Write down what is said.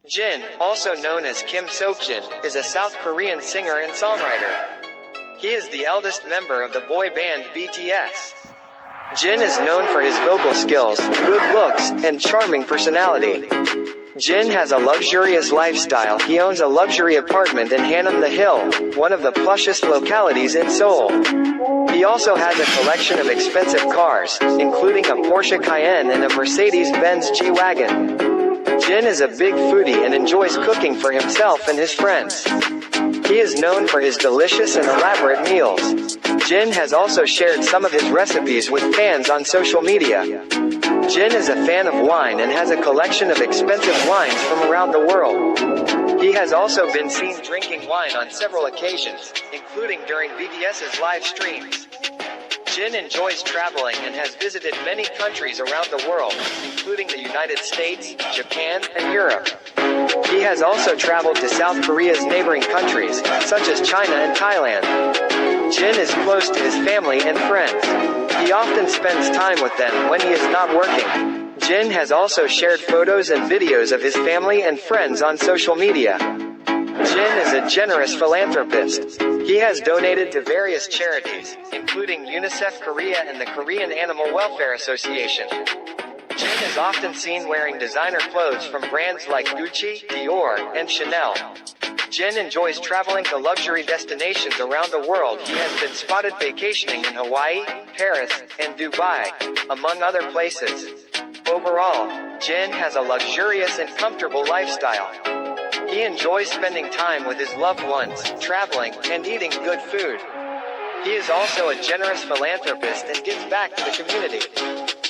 Jin, also known as Kim Seokjin, is a South Korean singer and songwriter. He is the eldest member of the boy band BTS. Jin is known for his vocal skills, good looks, and charming personality. Jin has a luxurious lifestyle. He owns a luxury apartment in Hanam the Hill, one of the plushest localities in Seoul. He also has a collection of expensive cars, including a Porsche Cayenne and a Mercedes-Benz G-Wagon. Jin is a big foodie and enjoys cooking for himself and his friends. He is known for his delicious and elaborate meals. Jin has also shared some of his recipes with fans on social media. Jin is a fan of wine and has a collection of expensive wines from around the world. He has also been seen drinking wine on several occasions, including during BTS's live streams. Jin enjoys traveling and has visited many countries around the world, including the United States, Japan, and Europe. He has also traveled to South Korea's neighboring countries, such as China and Thailand. Jin is close to his family and friends. He often spends time with them when he is not working. Jin has also shared photos and videos of his family and friends on social media. Jin is a generous philanthropist. He has donated to various charities, including UNICEF Korea and the Korean Animal Welfare Association. Jin is often seen wearing designer clothes from brands like Gucci, Dior, and Chanel. Jin enjoys traveling to luxury destinations around the world. He has been spotted vacationing in Hawaii, Paris, and Dubai, among other places. Overall, Jin has a luxurious and comfortable lifestyle. He enjoys spending time with his loved ones, traveling, and eating good food. He is also a generous philanthropist and gives back to the community.